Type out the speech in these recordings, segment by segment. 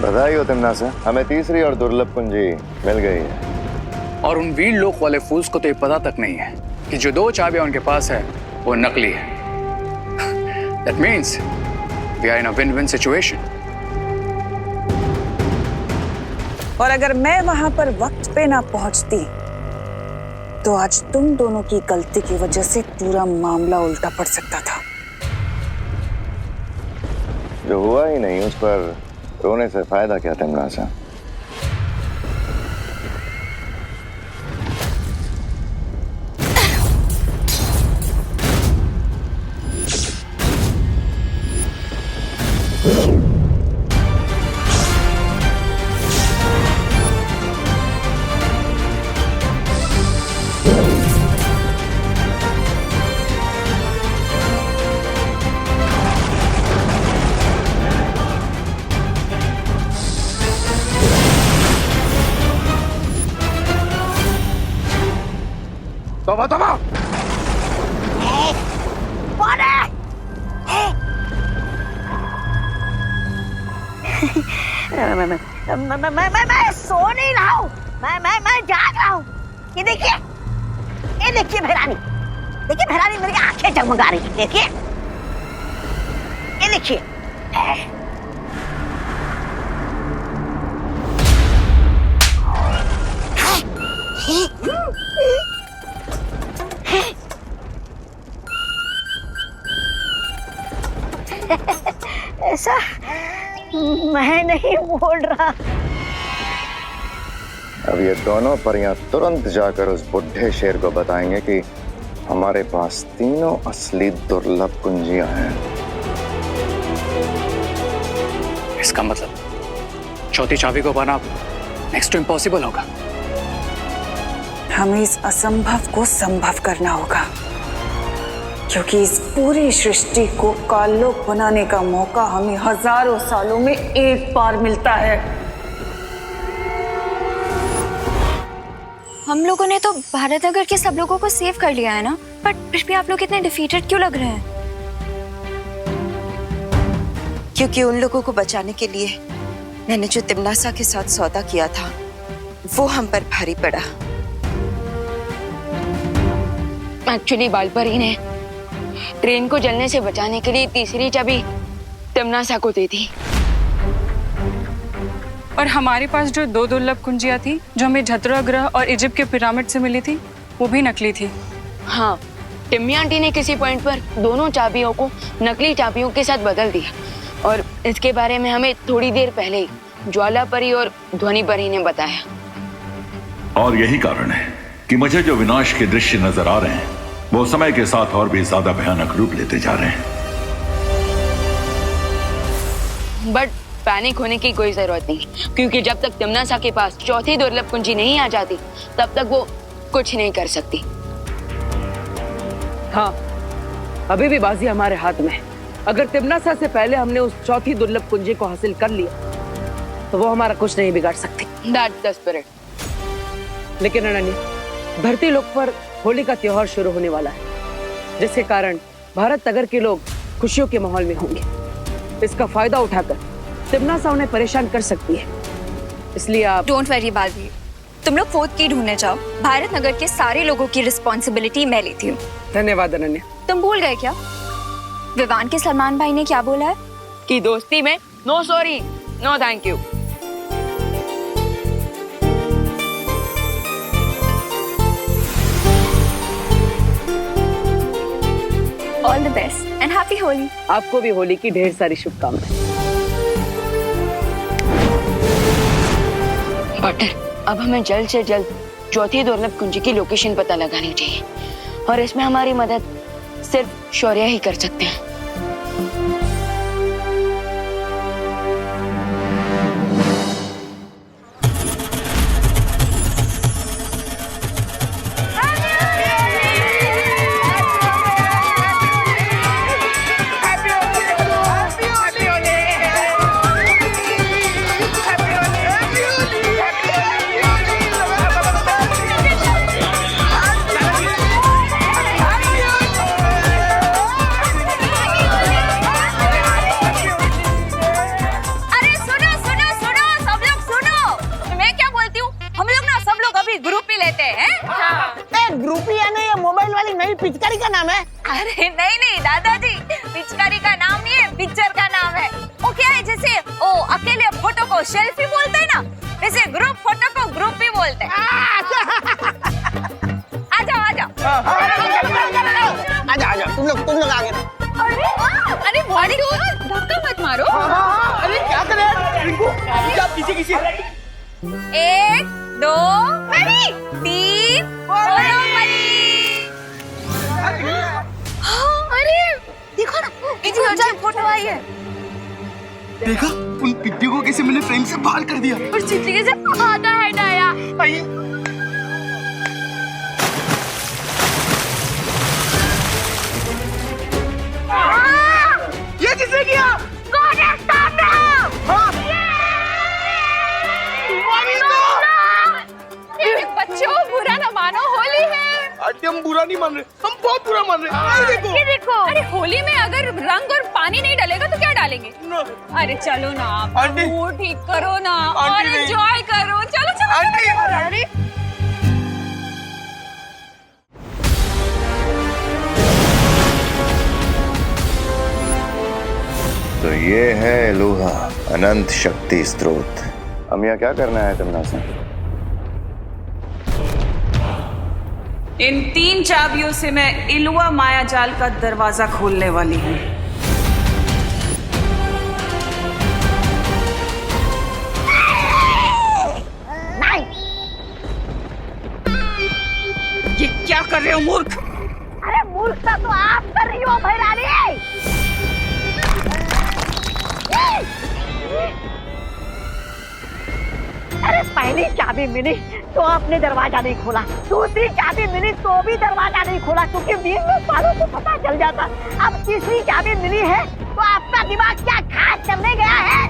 बधाई हो तिमनासा, हमें तीसरी और दुर्लभ कुंजी मिल गई है। और उन वीर लोक वाले फूल्स को तो ये पता तक नहीं है कि जो 2 चाबियां उनके पास है वो नकली है। That means we are in a win-win situation. और अगर मैं वहां पर वक्त पे ना पहुंचती तो आज तुम दोनों की गलती की वजह से पूरा मामला उल्टा पड़ सकता था। जो हुआ ही नहीं उस पर रोने से फायदा क्या तिमनासा? तोबा तोबा! मैं सो नहीं रहा हूँ, मैं जाग रहा हूँ। ये देखिए भैरानी मेरी आंखें जगमगा रही है। देखिए, ये देखिए। ऐसा मैं नहीं बोल रहा। अब ये दोनों परियां तुरंत जाकर उस बुढ़े शेर को बताएंगे कि हमारे पास तीनों असली दुर्लभ कुंजियां हैं। इसका मतलब चौथी चाबी को पाना नेक्स्ट टू इम्पॉसिबल होगा। हमें इस असंभव को संभव करना होगा, क्योंकि इस पूरी सृष्टि को काललोक बनाने का मौका हमें हजारों सालों में एक बार मिलता है। हम लोगों ने तो भारत नगर के सब लोगों को सेव कर लिया है ना, बट फिर भी आप लोग इतने डिफीटेड क्यों लग रहे हैं? क्योंकि उन लोगों को बचाने के लिए मैंने जो तिमनासा के साथ सौदा किया था वो हम पर भारी पड़ा। एक्चुअली बालपरी ने ट्रेन को जलने से बचाने के लिए तीसरी चाबी तिमनासा को दी थी। और हमारे पास जो 2 दुर्लभ कुंजियां थी जो हमें झतरा ग्रह और इजिप्ट के पिरामिड से मिली थी, वो भी नकली थी। हाँ, टिम्मी आंटी ने किसी पॉइंट पर दोनों चाबियों को नकली चाबियों के साथ बदल दिया, और इसके बारे में हमें थोड़ी देर पहले ही ज्वाला परी और ध्वनि परी ने बताया। और यही कारण है कि मुझे जो विनाश के दृश्य नजर आ रहे हैं वो समय के साथ और भी ज्यादा भयानक रूप लेते जा रहे हैं। बट पैनिक होने की कोई जरूरत नहीं, क्योंकि जब तक तिमनासा के पास चौथी दुर्लभ कुंजी नहीं आ जाती तब तक वो कुछ नहीं कर सकती। हाँ, अभी भी बाजी हमारे हाथ में है। अगर तिमनासा से पहले हमने उस चौथी दुर्लभ कुंजी को हासिल कर लिया तो वो हमारा कुछ नहीं बिगाड़ सकती। That's the spirit. लेकिन अनन्या, धरती लोक पर होली का त्योहार शुरू होने वाला है, जिसके कारण भारत नगर के लोग खुशियों के माहौल में होंगे। इसका फायदा उठाकर तिमनासा उन्हें परेशान कर सकती है, इसलिए आप डोंट वरी बालवीर, तुम लोग 4th की ढूंढने जाओ। भारत नगर के सारे लोगों की रिस्पॉन्सिबिलिटी मैं लेती हूँ। धन्यवाद अनन्या। तुम भूल गए क्या विवान के सलमान भाई ने क्या बोला है? कि दोस्ती में no sorry no thank you. All the best and happy Holi. आपको भी होली की ढेर सारी शुभकामनाएं। बटर, अब हमें जल्द से जल्द चौथी दुर्लभ कुंजी की लोकेशन पता लगानी चाहिए, और इसमें हमारी मदद सिर्फ शौर्य ही कर सकते हैं। अरे नहीं नहीं दादाजी, पिचकारी का नाम नहीं है, पिक्चर का नाम है। वो क्या है, जैसे ओ अकेले फोटो को सेल्फी बोलते हैं ना, वैसे ग्रुप फोटो को ग्रुप ही बोलते हैं। आ जाओ आ जाओ। आजा तुम लोग आगे। अरे बॉडी धक्का मत मारो। अरे क्या कर रहे हैं रिंकू? क्या किसी 1 2 3 बोलो मरी। अरे देखो ना, इतनी अच्छी फोटो आई है। देखा उन पिट्टी को कैसे मैंने फ्रेम से बाहर कर दिया। और चिट्ठी कैसे खाता है नया। ये किसने किया? बच्चों बुरा न मानो, होली है। आंटी हम बुरा नहीं मान रहे, हम बहुत बुरा मान रहे। ये देखो। अरे होली में अगर रंग और पानी नहीं डालेगा तो क्या डालेंगे? अरे चलो ना आंटी, मूड ठीक करो ना और एंजॉय करो। चलो चलो आंटी। अरे तो ये है लोहा अनंत शक्ति स्रोत। हम यहाँ क्या करना है तमन्ना? इन 3 चाबियों से मैं इलुआ मायाजाल का दरवाजा खोलने वाली हूँ। ये क्या कर रहे हो मूर्ख? अरे मूर्खता तो आप कर रही हो भैरानी। अरे पहली चाबी मिली तो आपने दरवाजा नहीं खोला, दूसरी चाबी मिली तो भी दरवाजा नहीं खोला, क्योंकि 20 सालों को पता चल जाता। अब तीसरी चाबी मिली है तो आपका दिमाग क्या खास करने गया है?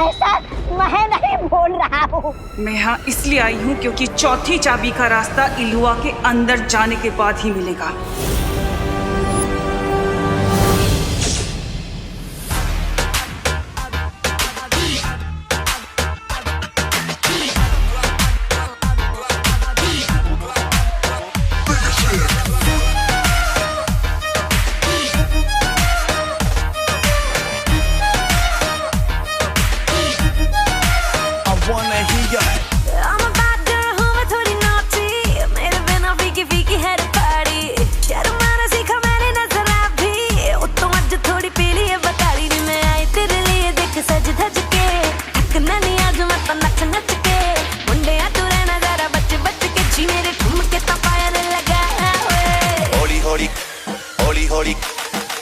ऐसा मैं नहीं बोल रहा हूँ। मैं यहाँ इसलिए आई हूँ क्योंकि चौथी चाबी का रास्ता इलुआ के अंदर जाने के बाद ही मिलेगा।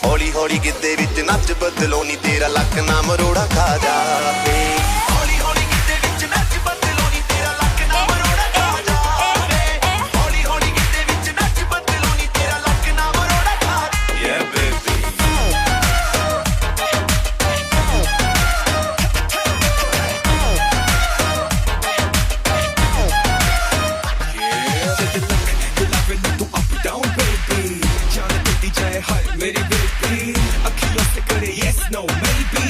हौली हौली गिद्दे विच नच बदलो नी तेरा लक ना मरोड़ा खा जावे। हौली हौली गिद्दे विच नच बदलो नी तेरा लक ना मरोड़ा खा जावे। हौली हौली गिद्दे विच नच बदलो नी तेरा लक ना मरोड़ा खा जावे। Yeah baby। मेरी बेटी अखियों से करे yes no maybe,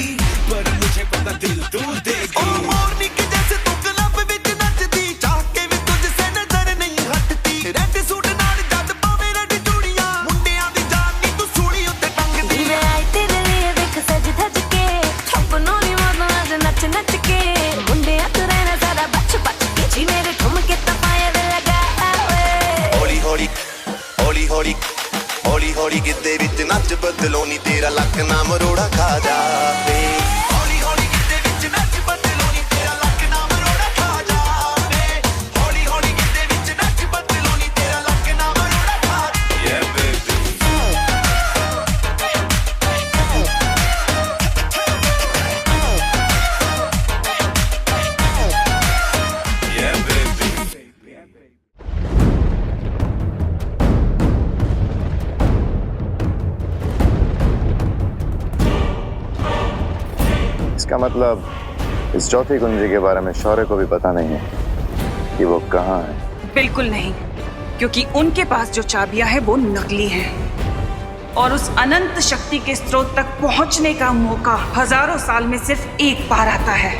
पर मुझे पता दिल दूर देगी। और मोरनी के जैसे तू क्लब विच नचदी, चाह के भी तुझसे नजर नहीं हटती। रेड सूट नाल जद पावे रेड चूड़ियां, मुंडियां दी जान नी तू सूड़ी उत्ते टंगदी। मैं आई तेरे लिए देख सज धज के, छपनों नी मौत आज नच नच के। मुंडियां तू रहना ज़रा बच बच के, जी मेरे ठुमके तपाए लगा। हौली हौली हौली हौली हौली हौली गिद्दे विच नच बदलो नी तेरा लक ना मरोड़ा खा जावे। हौली हौली गिद्दे विच नच बदलो नी तेरा लक ना मरोड़ा खा जावे। हौली हौली गिद्दे विच नच बदलो नी तेरा लक ना मरोड़ा खा जावे। Yeah baby। Yeah baby। इसका मतलब इस चौथी कुंजी के बारे में शौर्य को भी पता नहीं है कि वो कहाँ है। बिल्कुल नहीं, क्योंकि उनके पास जो चाबियां हैं वो नकली हैं और उस अनंत शक्ति के स्रोत तक पहुंचने का मौका हजारों साल में सिर्फ एक बार आता है।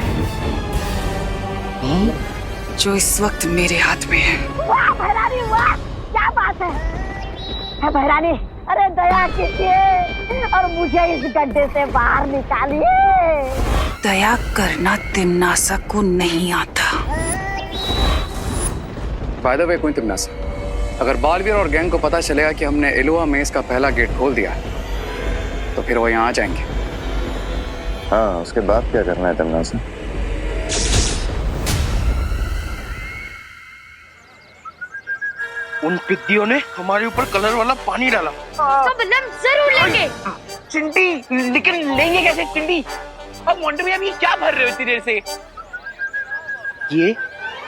जो इस वक्त मेरे हाथ में है। वाह भैरानी वाह, क्या बात है भैरानी। अरे दया कीजिए और मुझे इस गड्ढे से बाहर निकालिए। दया करना तिम्नासा को नहीं आता। बाय द वे क्वीन तिम्नासा, अगर बालवीर और गैंग को पता चलेगा कि हमने इलुआ मेज का पहला गेट खोल दिया तो फिर वो यहाँ आ जाएंगे। हाँ, उसके बाद क्या करना है तिम्नासा? उन पिद्दियों ने हमारे ऊपर कलर वाला पानी डाला। तो मतलब जरूर लेंगे। चिंटी, लेकिन लेंगे कैसे चिंटी? अब मोंटे भैया ये क्या भर रहे हो इतनी देर से? ये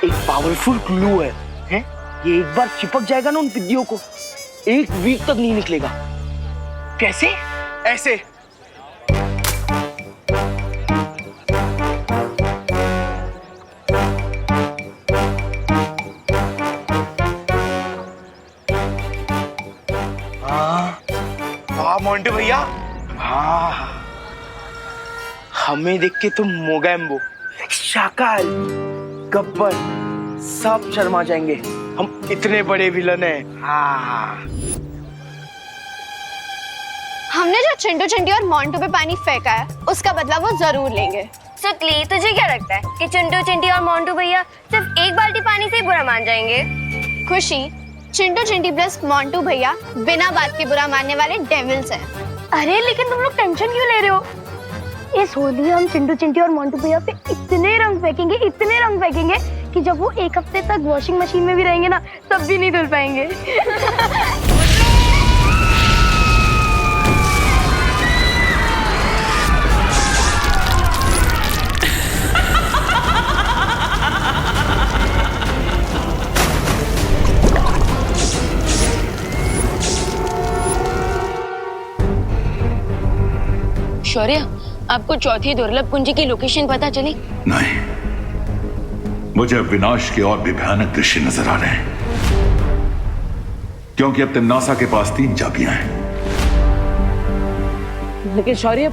एक पावरफुल ग्लू है, हैं? ये एक बार चिपक जाएगा ना उन पिद्दियों को, एक वीक तक नहीं निकलेगा। कैसे? ऐसे। मोंटे भैया, हाँ, हमें देख के तो मोगैम्बो, शाकाल, गब्बर सब शर्मा जाएंगे। हम इतने बड़े विलन हैं। हाँ। हमने जो चिंटू चिंटी और मोंटू पे पानी फेंका है उसका बदला वो जरूर लेंगे। सुतली, तुझे क्या लगता है कि चिंटू चिंटी और मोंटू भैया सिर्फ एक बाल्टी पानी से ही बुरा मान जाएंगे? खुशी, चिंटू चिंटी प्लस मोंटू भैया बिना बात के बुरा मानने वाले डेविल्स हैं। अरे लेकिन तुम लोग टेंशन क्यों ले रहे हो? इस होली हम चिंटू चिंटी और मोंटू भैया पे इतने रंग फेंकेंगे कि जब वो एक हफ्ते तक वॉशिंग मशीन में भी रहेंगे ना तब भी नहीं धुल पाएंगे। शौर्य, आपको चौथी दुर्लभ कुंजी की लोकेशन पता चली? नहीं, मुझे अब विनाश के और भी भयानक दृश्य नजर आ रहे हैं, क्योंकि अब तिम्नासा के पास 3 चाबियां हैं। लेकिन शौर्य,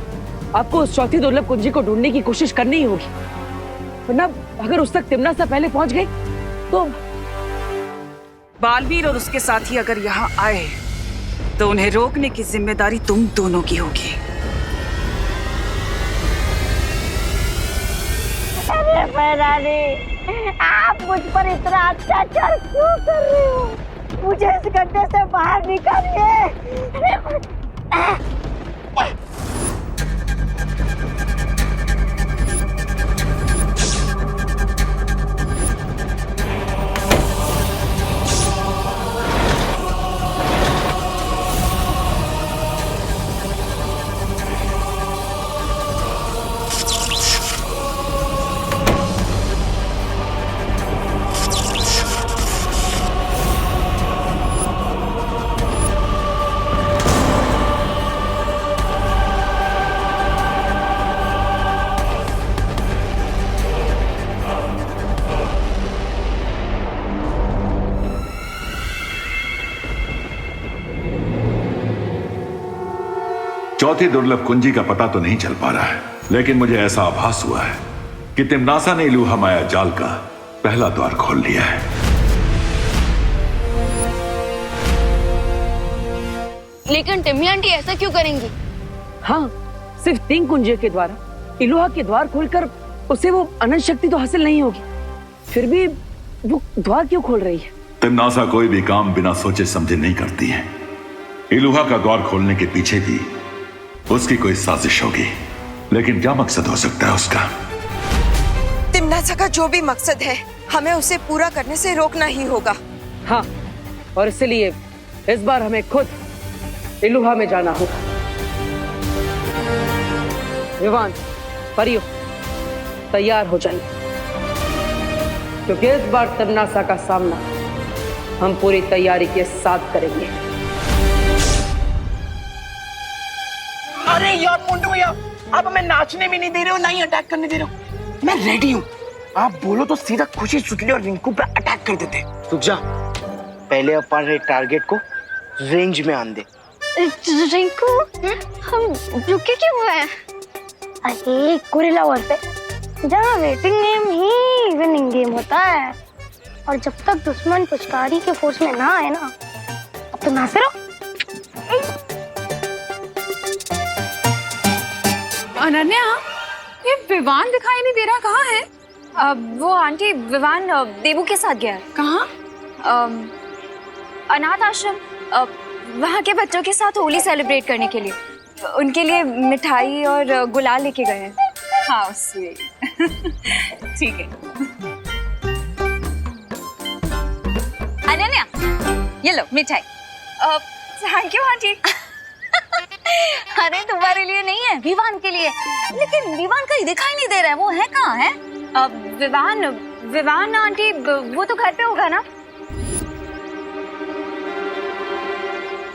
आपको उस चौथी दुर्लभ कुंजी को ढूंढने की कोशिश करनी ही होगी, वरना अगर उस तक तिम्नासा पहले पहुंच गई तो। बालवीर और उसके साथी अगर यहाँ आए तो उन्हें रोकने की जिम्मेदारी तुम दोनों की होगी। अरे भैरानी, आप मुझ पर इतना अत्याचार क्यों कर रहे हो? मुझे इस गड्ढे से बाहर निकालिए। चौथी दुर्लभ कुंजी का पता तो नहीं चल पा रहा है, लेकिन मुझे ऐसा आभास हुआ है कि तिम्नासा ने इलुहा माया जाल का पहला द्वार खोल लिया है। लेकिन टिम्मी आंटी ऐसा क्यों करेंगी? हाँ, सिर्फ 3 कुंजियों के द्वारा इलुहा के द्वार खोलकर उसे वो अनंत शक्ति तो हासिल नहीं होगी, फिर भी वो द्वार क्यों खोल रही है? तिम्नासा कोई भी काम बिना सोचे समझे नहीं करती है। इलुहा का द्वार खोलने के पीछे भी उसकी कोई साजिश होगी, लेकिन क्या मकसद हो सकता है उसका? तिम्नासा का जो भी मकसद है, हमें उसे पूरा करने से रोकना ही होगा। हाँ, और इसलिए इस बार हमें खुद इलुहा में जाना होगा। विवान, परियो, तैयार हो जाइए, क्योंकि इस बार तिम्नासा का सामना हम पूरी तैयारी के साथ करेंगे। अरे यार मोंटू भैया, आप हमें नाचने भी नहीं दे रहे हो, ना ही अटैक करने दे रहे हो। मैं रेडी हूँ, आप बोलो तो सीधा खुशी, सुतली और रिंकू पे अटैक कर देते। रुक जा, पहले अपन टारगेट को रेंज में आन दे। रिंकू, हम रुके क्यों हैं? अरे गोरिल्ला वॉर पे जहाँ वेटिंग गेम ही विनिंग गेम होता है। और जब तक दुश्मन पिचकारी के फोर्स में ना आए ना, अब तो नाचे रहो। अनन्या, ये विवान दिखाई नहीं दे रहा, कहाँ है? वो आंटी विवान देवू के साथ गया है। कहाँ? अनाथ आश्रम, वहाँ के बच्चों के साथ होली सेलिब्रेट करने के लिए। उनके लिए मिठाई और गुलाल लेके गए हैं। हाँ स्वीट। ठीक है। अनन्या, ये लो मिठाई। Thank you aunty. अरे तुम्हारे लिए नहीं है, विवान के लिए। लेकिन विवान कहीं दिखाई नहीं दे रहा है, वो है कहाँ है? विवान आंटी वो तो घर पे होगा ना।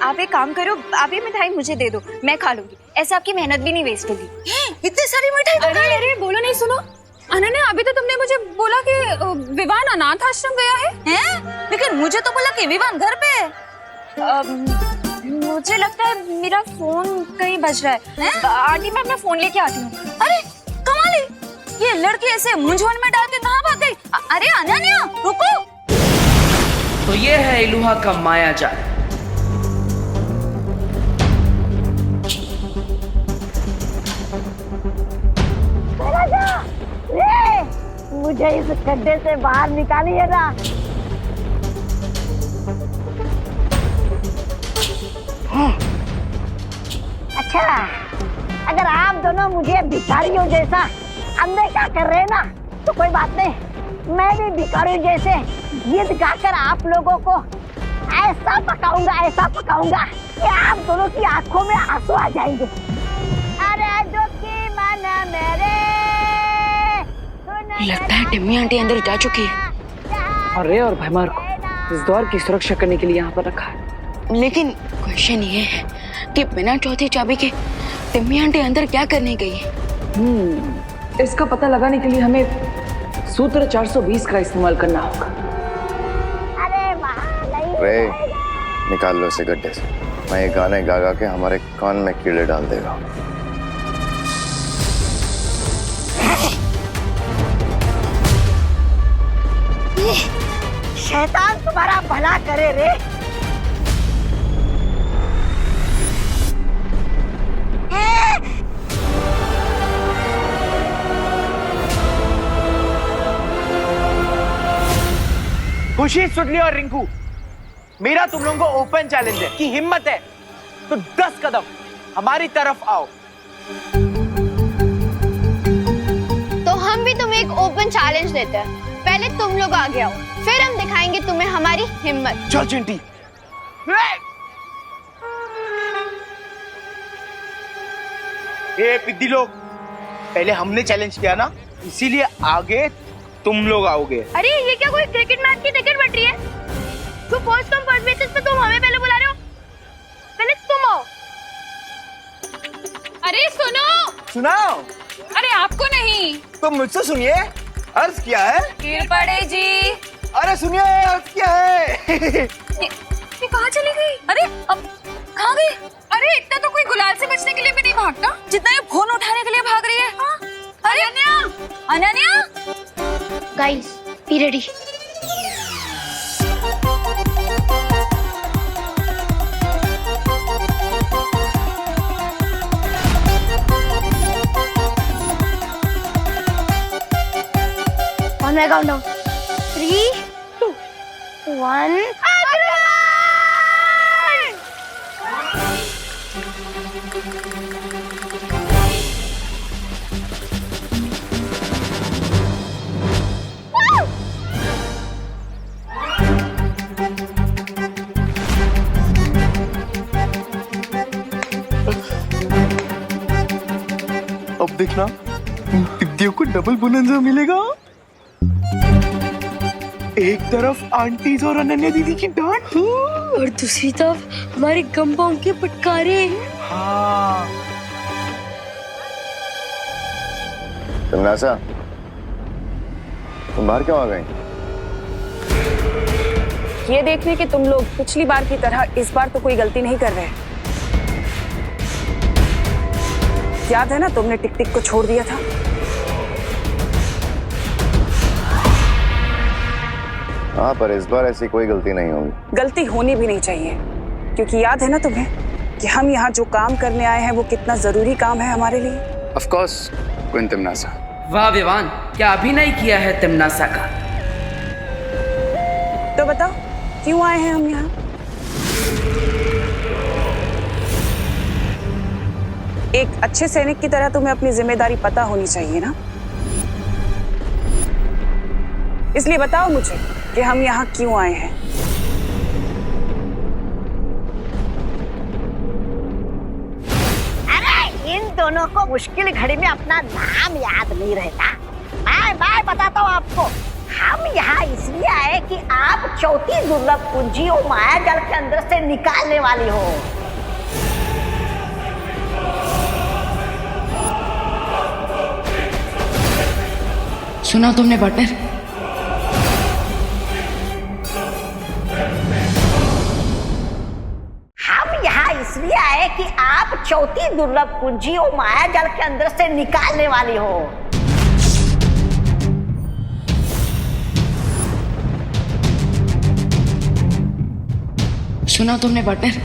आप एक काम करो, आप ये मिठाई मुझे दे दो, मैं खा लूंगी। ऐसे आपकी मेहनत भी नहीं वेस्ट होगी। इतनी सारी मिठाई तो अरे अरे बोलो नहीं, सुनो अनन्या, अभी तो तुमने मुझे बोला कि विवान अनाथ आश्रम गया है। हैं? लेकिन मुझे तो बोला कि विवान घर पे है। मुझे लगता है मेरा फोन कहीं बज रहा है। आंटी मैं अपना फोन लेके आती हूँ। अरे कमाल है, ये लड़की ऐसे मूंझवण में डाल के कहाँ भाग गई? अरे अनन्या रुको। तो ये है इलुहा का माया जाल। मुझे इस गड्ढे से बाहर निकालिए ना। अच्छा, अगर आप दोनों मुझे भिखारियों जैसा अनदेखा कर रहे हैं ना, तो कोई बात नहीं, मैं भी भिखारियों जैसे गीत गाकर आप लोगों को ऐसा पकाऊंगा कि आप दोनों की आंखों में आंसू आ जाएंगे। अरे दुखी मन मेरे, लगता है टिम्मी आंटी अंदर जा चुकी है और रे और भैमार को इस द्वार की सुरक्षा करने के लिए यहाँ पर रखा है। लेकिन क्वेश्चन ये है कि बिना चौथी चाबी के टिम्मी आंटी अंदर क्या करने गई है? इसका पता लगाने के लिए हमें सूत्र 420 का इस्तेमाल करना होगा। रे निकाल लो इसे गड्ढे से, मैं ये गाने गा गा के हमारे कान में कीड़े डाल देगा। शैतान तुम्हारा भला करे रे। खुशी, सुडली और रिंकू, मेरा तुम लोगों को ओपन चैलेंज है कि हिम्मत है तो 10 कदम हमारी तरफ आओ। तो हम भी तुम्हें एक ओपन चैलेंज देते हैं। पहले तुम लोग आगे आओ, फिर हम दिखाएंगे तुम्हें हमारी हिम्मत। चल चिंटी। ए पिद्दी लोग, पहले हमने चैलेंज किया ना, इसीलिए आगे तुम लोग आओगे। अरे ये क्या कोई क्रिकेट मैच की टिकट बट रही है? तो फर्स्ट कम फर्स्ट बेसिस पे तुम हमें पहले बुला रहे हो, पहले तुम आओ। अरे सुनो। सुनाओ। अरे आपको नहीं, तो मुझसे सुनिए, अर्ज क्या है? गिर पड़े जी। अरे सुनिए, अर्ज क्या है? ये कहाँ चली गई? अरे अब कहाँ गई? अरे इतना तो कोई गुलाल से बचने के लिए भी नहीं भागता जितना ये फोन उठाने के लिए भाग रही है। हाँ? अरे Ananya, guys be ready. On my countdown, 3, 2, 1. अब देखना, पिद्दियों को डबल बोनंजा मिलेगा। एक तरफ आंटीज और अनन्या दीदी की डांट और दूसरी तरफ हमारे गंबाओं के फटकारे। हाँ। तमन्नासा, तुम बाहर क्यों आ गई? ये देखने कि तुम लोग पिछली बार की तरह इस बार तो कोई गलती नहीं कर रहे। याद है ना, तुमने टिक टिक को छोड़ दिया था। हाँ, पर इस बार ऐसी कोई गलती नहीं होगी। गलती होनी भी नहीं चाहिए, क्योंकि याद है ना तुम्हें कि हम यहाँ जो काम करने आए हैं वो कितना जरूरी काम है हमारे लिए। Of course queen तिमनासा। वाह विवान, क्या अभिनय किया है तिमनासा का। तो बताओ क्यों आए हैं हम यहाँ? एक अच्छे सैनिक की तरह तुम्हें अपनी जिम्मेदारी पता होनी चाहिए ना, इसलिए बताओ मुझे कि हम यहाँ क्यों आए हैं। अरे इन दोनों को मुश्किल घड़ी में अपना नाम याद नहीं रहता। मैं बताता हूँ आपको, हम यहाँ इसलिए आए कि आप चौथी दुर्लभ कुंजी और माया जाल के अंदर से निकालने वाली हो। सुना तुमने पार्टनर? हम यहाँ इसलिए आए कि आप चौथी दुर्लभ कुंजी और माया जाल के अंदर से निकालने वाली हो। सुना तुमने पार्टनर?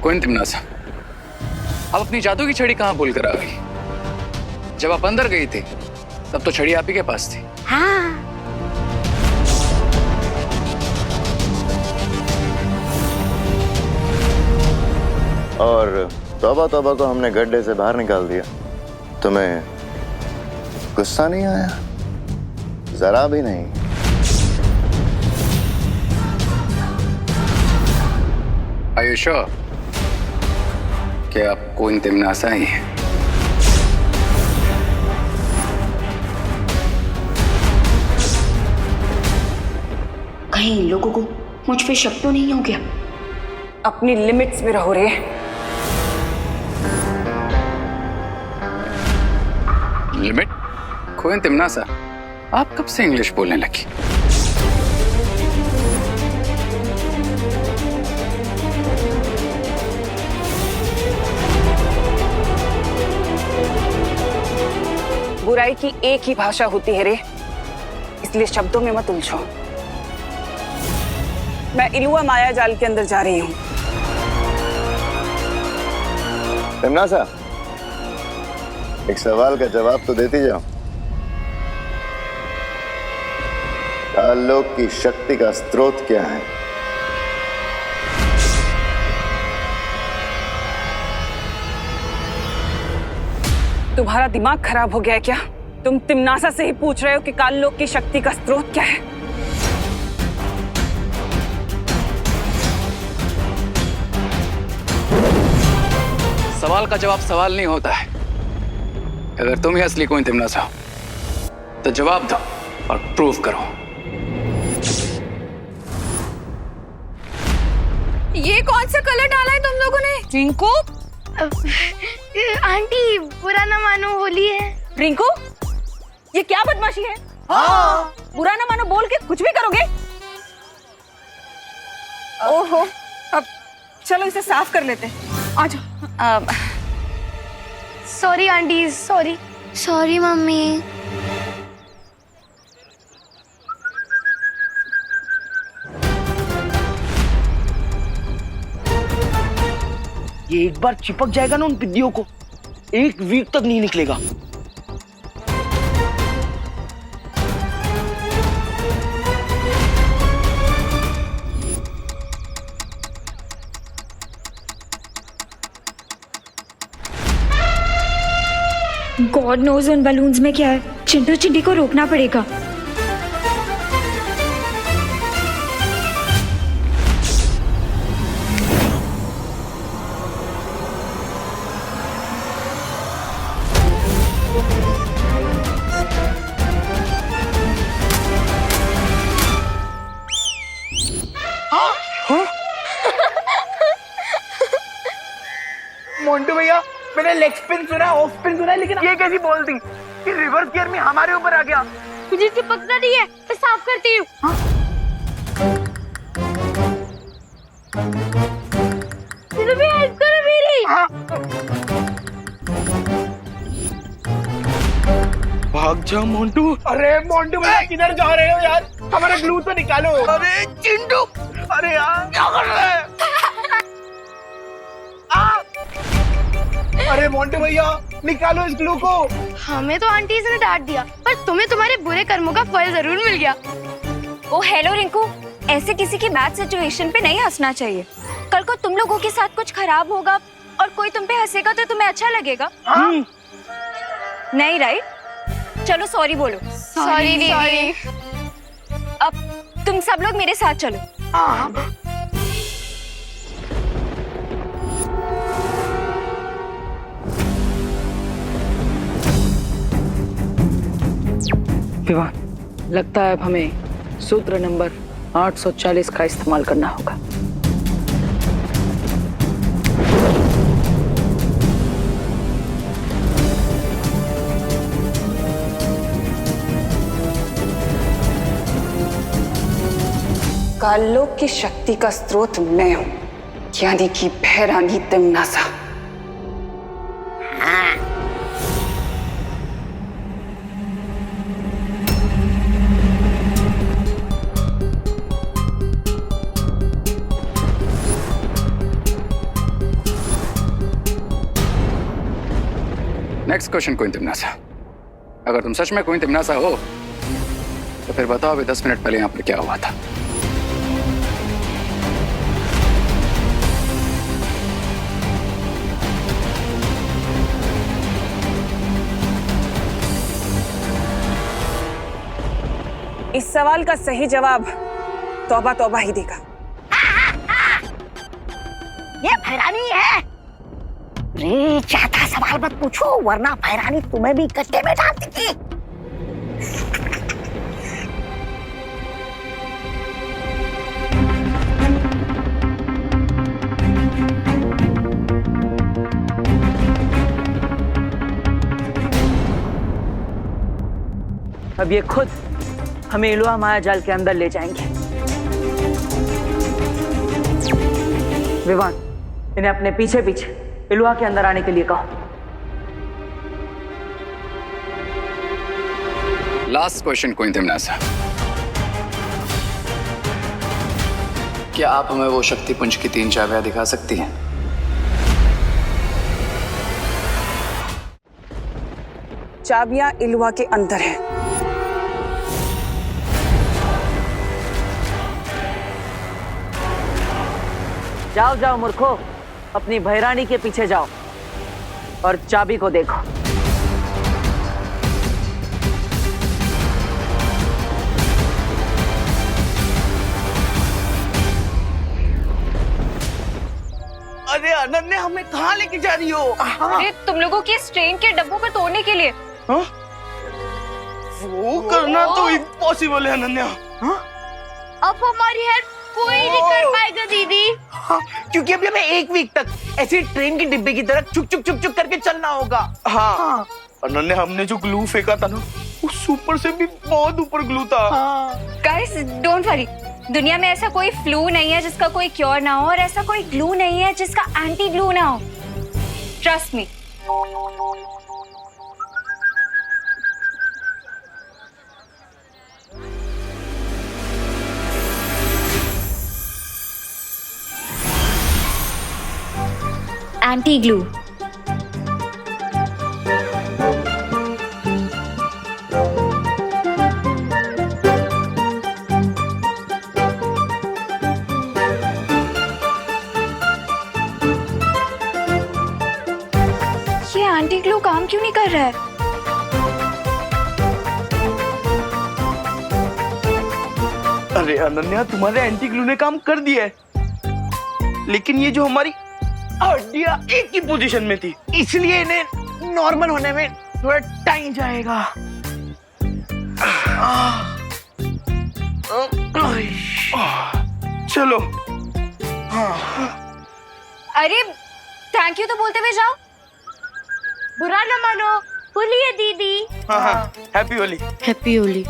क्वीन तिमनासा, आप अपनी जादू की छड़ी कहाँ भूल कर आ गई? जब आप अंदर गई थी तब तो छड़ी आप ही के पास थी। हाँ। और तौबा तौबा को हमने गड्ढे से बाहर निकाल दिया। तुम्हें गुस्सा नहीं आया? जरा भी नहीं। Are you sure कि आप क्वीन तिमनासा ही हैं? कहीं इन लोगों को मुझ पे शक तो नहीं हो गया? अपनी लिमिट्स में रहो रे। लिमिट? क्वीन तिमनासा, आप कब से इंग्लिश बोलने लगी? बुराई की एक ही भाषा होती है रे, इसलिए शब्दों में मत उलझो। मैं इलुआ माया जाल के अंदर जा रही हूँ। तिमनासा, एक सवाल का जवाब तो देती जाओ। काललोक की शक्ति का स्रोत क्या है? तुम्हारा दिमाग खराब हो गया है क्या? तुम तिमनासा से ही पूछ रहे हो कि काललोक की शक्ति का स्रोत क्या है? सवाल का जवाब सवाल नहीं होता है। अगर तुम ही असली क्वीन तिमनासा हो तो जवाब दो और प्रूव करो। ये कौन सा कलर डाला है तुम लोगों ने? रिंकू, आंटी बुरा ना मानो, होली है। रिंकू, ये क्या बदमाशी है? हाँ। बुरा ना मानो बोल के कुछ भी करोगे? ओहो, अब चलो इसे साफ कर लेते हैं। आ जाओ। Sorry aunty, sorry. Sorry mummy. ये एक बार चिपक जाएगा ना उन पिद्दियों को, एक वीक तक नहीं निकलेगा। गॉड नोज उन बलून्स में क्या है। चिंटू चिंटी को रोकना पड़ेगा। मोंटू भैया, मैंने लेग स्पिन सुना, ऑफ स्पिन सुना, लेकिन ये कैसी बॉल थी कि रिवर्स गियर में हमारे ऊपर आ गया। मुझे चिपकना नहीं है, मैं साफ करती हूँ। भी हेल्प करो मेरी। भाग भाग जा मोंटू। अरे मोंटू भैया किधर जा रहे हो यार, हमारा ग्लू तो निकालो। अरे चिंटू, अरे यार क्या कर रहे हैं? अरे मोंटू भैया निकालो इस ग्लू को। हमें तो आंटी ने डांट दिया, पर तुम्हें तुम्हारे बुरे कर्मों का फल जरूर मिल गया। ओ हेलो रिंकू, ऐसे किसी की बैड सिचुएशन पे नहीं हंसना चाहिए। कल को तुम लोगों के साथ कुछ खराब होगा और कोई तुम पे हंसेगा तो तुम्हें अच्छा लगेगा? नहीं राइट? चलो सॉरी बोलो। सॉरी दीदी। अब तुम सब लोग मेरे साथ चलो। विवान, लगता है अब हमें सूत्र नंबर 840 का इस्तेमाल करना होगा। कालोक की शक्ति का स्रोत मैं हूं, यानी कि भैरानी तिमनासा। नेक्स्ट क्वेश्चन क्वीन तिमनासा, अगर तुम सच में क्वीन तिमनासा हो तो फिर बताओ अभी 10 मिनट पहले यहाँ पर क्या हुआ था। इस सवाल का सही जवाब तौबा तौबा ही देगा। ये भैरानी है। रे ज्यादा सवाल मत पूछो, वरना भैरानी तुम्हें भी कच्चे में डाल देगी। अब ये खुद हमें इलुआ माया जाल के अंदर ले जाएंगे। विवान, इन्हें अपने पीछे पीछे इलुआ के अंदर आने के लिए कहो। लास्ट क्वेश्चन क्वीन तिमनासा, क्या आप हमें वो शक्ति पुंज की 3 चाबियां दिखा सकती हैं? चाबियां इलुआ के अंदर है। जाओ जाओ मूर्खो, अपनी भैरानी के पीछे जाओ और चाबी को देखो। अरे अनन्या, हमें कहाँ लेके जा रही हो? अरे तुम लोगों की इस ट्रेन के डब्बों को तोड़ने के लिए। वो करना तो इम्पॉसिबल है अनन्या। अब हमारी हेल्प कोई नहीं कर पाएगा दीदी। हाँ, क्योंकि अभी हमें 1 वीक तक ऐसे ट्रेन के डिब्बे की तरह चुक चुक चुक चुक करके चलना होगा। हाँ। अनन्या, हमने जो ग्लू फेंका था ना, उस ऊपर से भी बहुत ऊपर ग्लू था। गाइस डोंट वरी, दुनिया में ऐसा कोई फ्लू नहीं है जिसका कोई क्योर ना हो, और ऐसा कोई ग्लू नहीं है जिसका एंटी ग्लू ना हो। Trust me. Anti glue. ये एंटी ग्लू काम क्यों नहीं कर रहा है? अरे अनन्या, तुम्हारे एंटी ग्लू ने काम कर दिया है, लेकिन ये जो हमारी हड्डियां एक ही पोजीशन में थी, इसलिए इन्हें नॉर्मल होने में थोड़ा टाइम जाएगा। चलो। अरे थैंक यू तो बोलते हुए जाओ। बुरा न मानो, होली है दीदी। हाँ, हैप्पी होली। हैप्पी होली।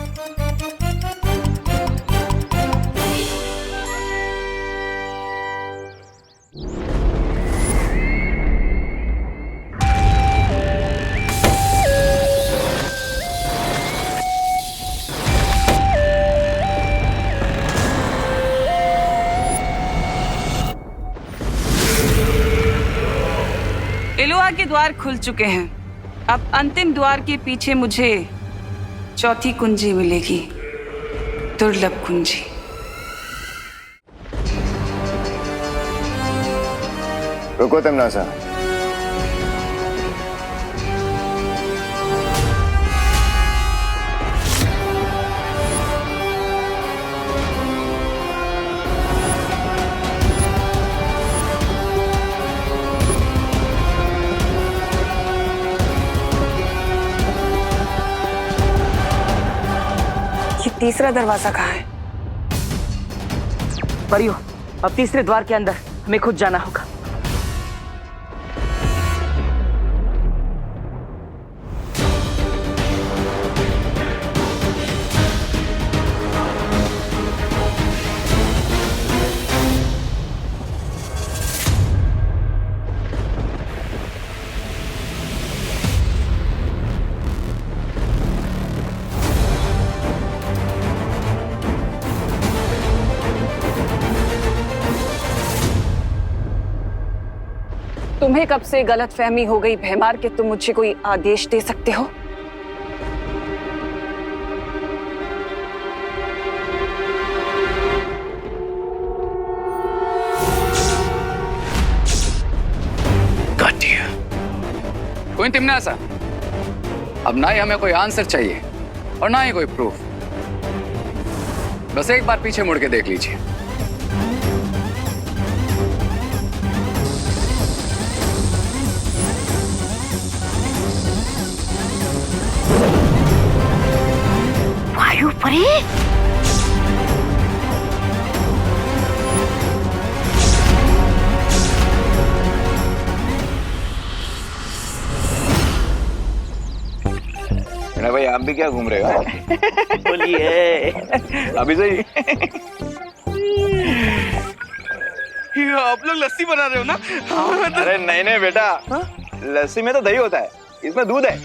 इलुआ के द्वार खुल चुके हैं। अब अंतिम द्वार के पीछे मुझे चौथी कुंजी मिलेगी, दुर्लभ कुंजी। रुको तमनासा। ये तीसरा दरवाजा कहाँ है? परियो, अब तीसरे द्वार के अंदर हमें खुद जाना होगा। तुम्हें कब से गलतफहमी हो गई भैमार कि तुम मुझे कोई आदेश दे सकते हो? क्वीन तिम्नासा, अब ना ही हमें कोई आंसर चाहिए और ना ही कोई प्रूफ। बस एक बार पीछे मुड़ के देख लीजिए। वायु परी, भाई आप भी क्या घूम रहे हो? बोलिए। अभी सही। आप लोग लस्सी बना रहे हो ना? अरे नहीं बेटा, लस्सी में तो दही होता है, इसमें दूध है।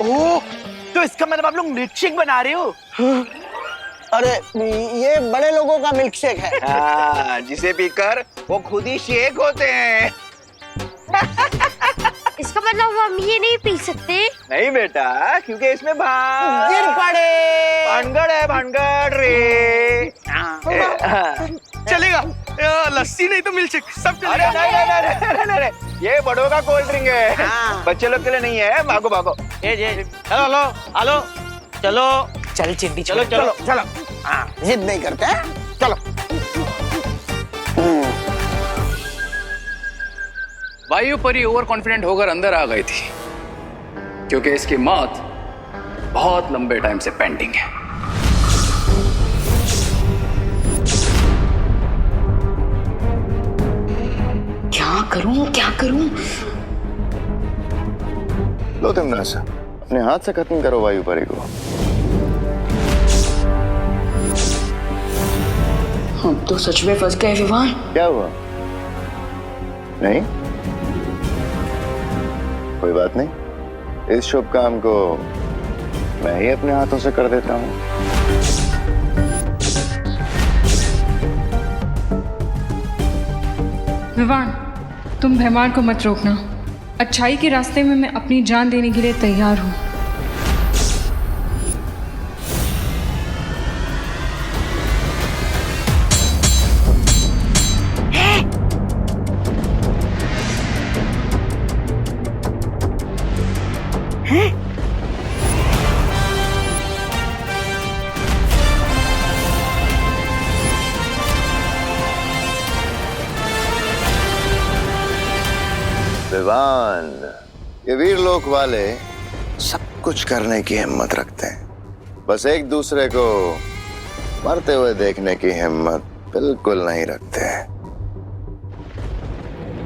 ओह, तो इसका मतलब आप लोग मिल्क शेक बना रहे हो? अरे ये बड़े लोगों का मिल्क शेक है। हाँ, जिसे पीकर वो खुद ही शेक होते हैं। इसका मतलब हम ये नहीं पी सकते? नहीं बेटा, क्योंकि इसमें गिर पड़े। भानगड़ है, भानगड़ रे। चलेगा, लस्सी नहीं तो मिल्क शेक सब चलेगा। अरे नहीं, ये बड़ों का कोल्ड ड्रिंक है, बच्चे लोग के लिए नहीं है। भागो भागो। हेलो हेलो, चलो चल चिंटी, चलो चलो चलो। हाँ, जिद नहीं करते हैं, चलो। वायु परी ओवर कॉन्फिडेंट होकर अंदर आ गई थी, क्योंकि इसकी मौत बहुत लंबे टाइम से पेंडिंग है। क्या करूं, क्या करूं? लो तिम्नासा, अपने हाथ से खत्म करो वायु परी को। हम तो सच में फंस गए विवान। क्या हुआ? नहीं, कोई बात नहीं। इस शुभ काम को मैं ही अपने हाथों से कर देता हूँ। विवान, तुम भैमार को मत रोकना। अच्छाई के रास्ते में मैं अपनी जान देने के लिए तैयार हूँ। विवान, ये वीर लोक वाले सब कुछ करने की हिम्मत रखते हैं, बस एक दूसरे को मरते हुए देखने की हिम्मत बिल्कुल नहीं रखते हैं।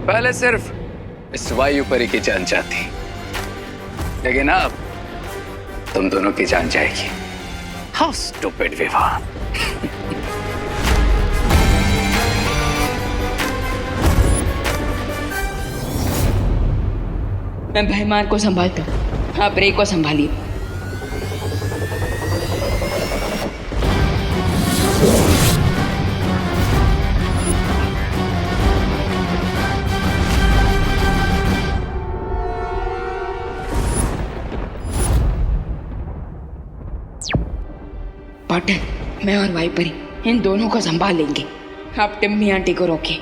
पहले सिर्फ इस वायु परी की जान जाती, लेकिन अब तुम दोनों की जान जाएगी। How stupid Vivaan. मैं भैमार को संभालता हूँ, आप रे को संभालिए। पार्टनर, मैं और वाइपरी इन दोनों को संभाल लेंगे। आप टिम्मी आंटी को रोके।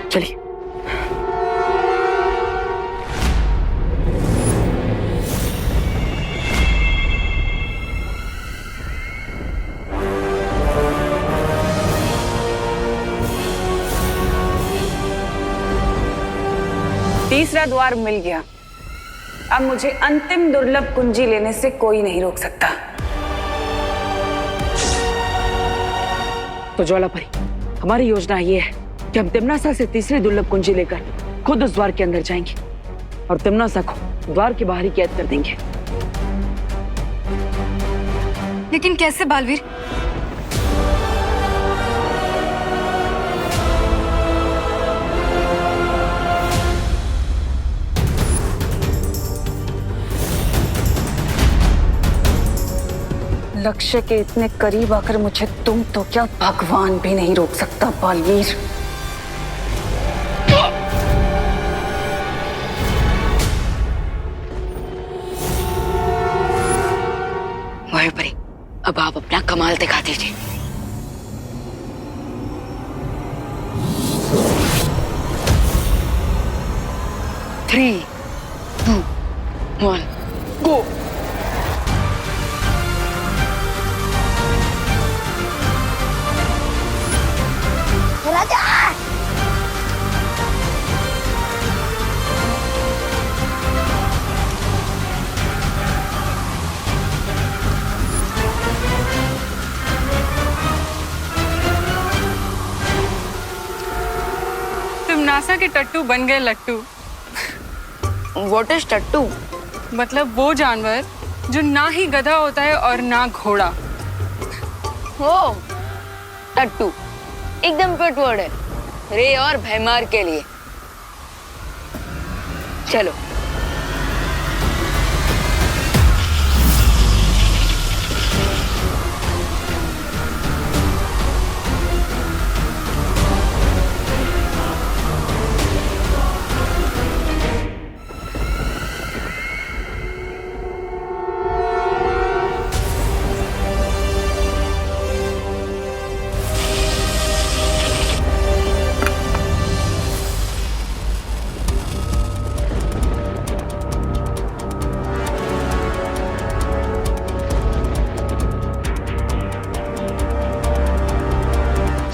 चलिए। तीसरा द्वार मिल गया। अब मुझे अंतिम दुर्लभ कुंजी लेने से कोई नहीं रोक सकता। तो ज्वालापरी, हमारी योजना ये है कि हम तिम्नासा से तीसरी दुर्लभ कुंजी लेकर खुद उस द्वार के अंदर जाएंगे और तिम्नासा को द्वार के बाहर ही कैद कर देंगे। लेकिन कैसे बालवीर? लक्ष्य के इतने करीब आकर मुझे तुम तो क्या भगवान भी नहीं रोक सकता बालवीर। वायुपरी, अब आप अपना कमाल दिखा दीजिए। Three, two, one, go. राजा तिम्नासा के टट्टू बन गए लट्टू। व्हाट इज टट्टू? मतलब वो जानवर जो ना ही गधा होता है और ना घोड़ा। हो, टट्टू एकदम फिट वर्ड है रे और भैमार के लिए। चलो।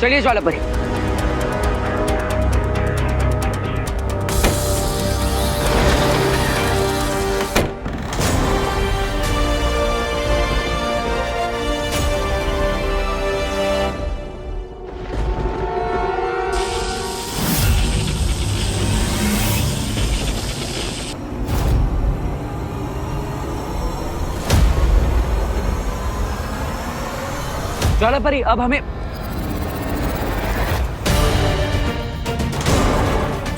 चलिए ज्वालापरी। ज्वालापरी, अब हमें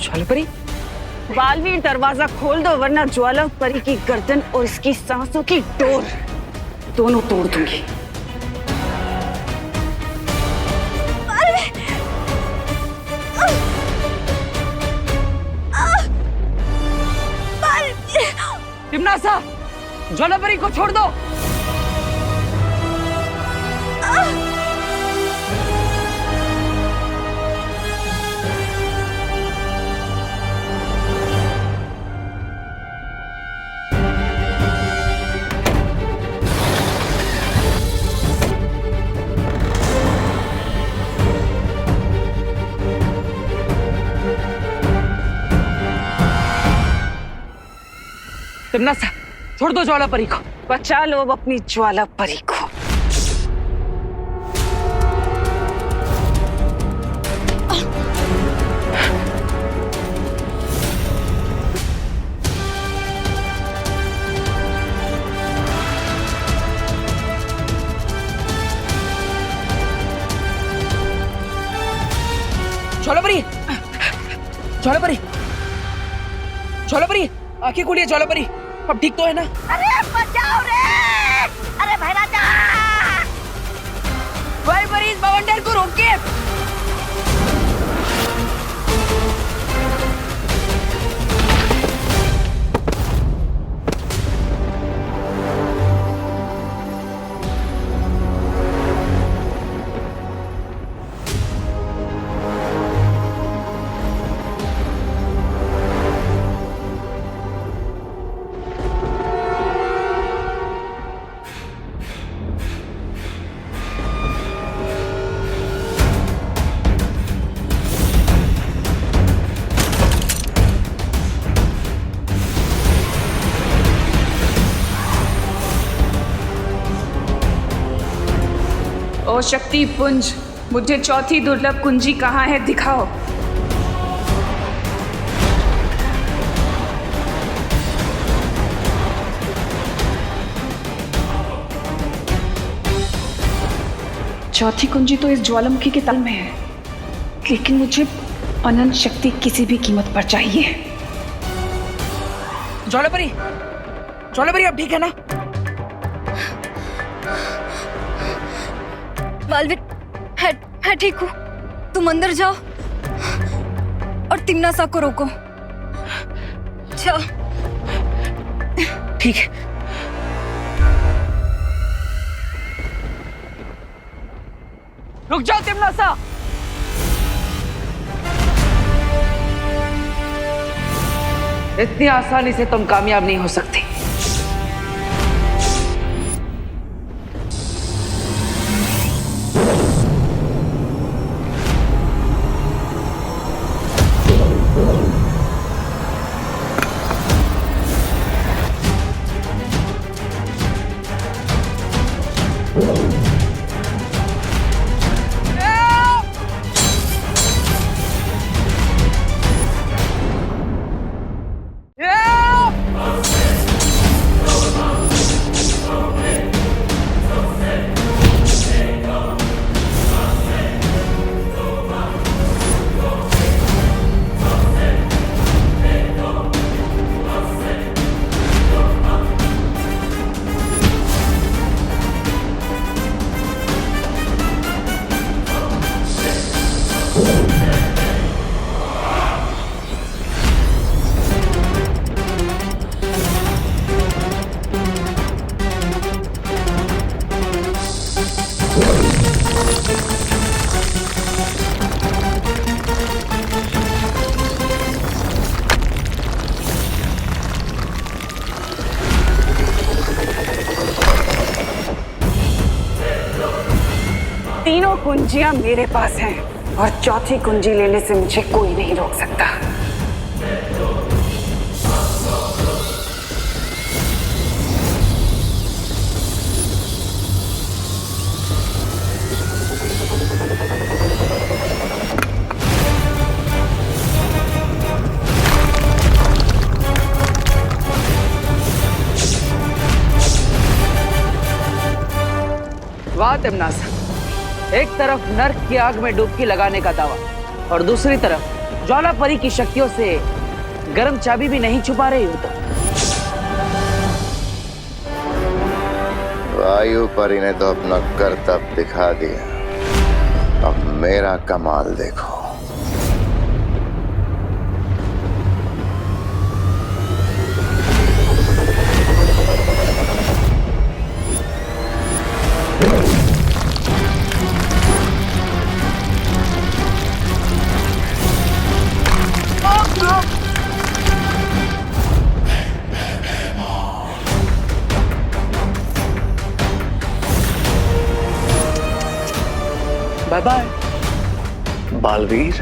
ज्वालापरी, बालवीर दरवाजा खोल दो वरना ज्वालापरी की गर्दन और इसकी सांसों की डोर दोनों तोड़ दूंगी। तिम्नासा, ज्वालापरी को छोड़ दो। तिम्नासा, छोड़ दो ज्वालापरी को। बचा लो अब अपनी ज्वालापरी को। ज्वालापरी, ज्वालापरी, ज्वालापरी, आंखें खोलिए ज्वालापरी। अब ठीक तो है ना? अरे बचाओ रे! अरे भाई राजा! वायुपरी, इस बवंडर को रोकिए। ओ शक्ति पुंज, मुझे चौथी दुर्लभ कुंजी कहाँ है दिखाओ। चौथी कुंजी तो इस ज्वालामुखी के तल में है, लेकिन मुझे अनंत शक्ति किसी भी कीमत पर चाहिए। ज्वालापरी, ज्वालापरी अब ठीक है ना? बालवीर, है ठीक हूँ। तुम अंदर जाओ और तिम्नासा को रोको। जाओ। ठीक है। रुक जाओ तिम्नासा। इतनी आसानी से तुम कामयाब नहीं हो सकती। तीनों कुंजियां मेरे पास हैं और चौथी कुंजी लेने से मुझे कोई नहीं रोक सकता। वाह तिम्नासा, एक तरफ नर्क की आग में डुबकी लगाने का दावा और दूसरी तरफ ज्वालापरी की शक्तियों से गर्म चाबी भी नहीं छुपा रही हो तो। वायु परी ने तो अपना करतब दिखा दिया, अब मेरा कमाल देखो। Bye bye Baalveer.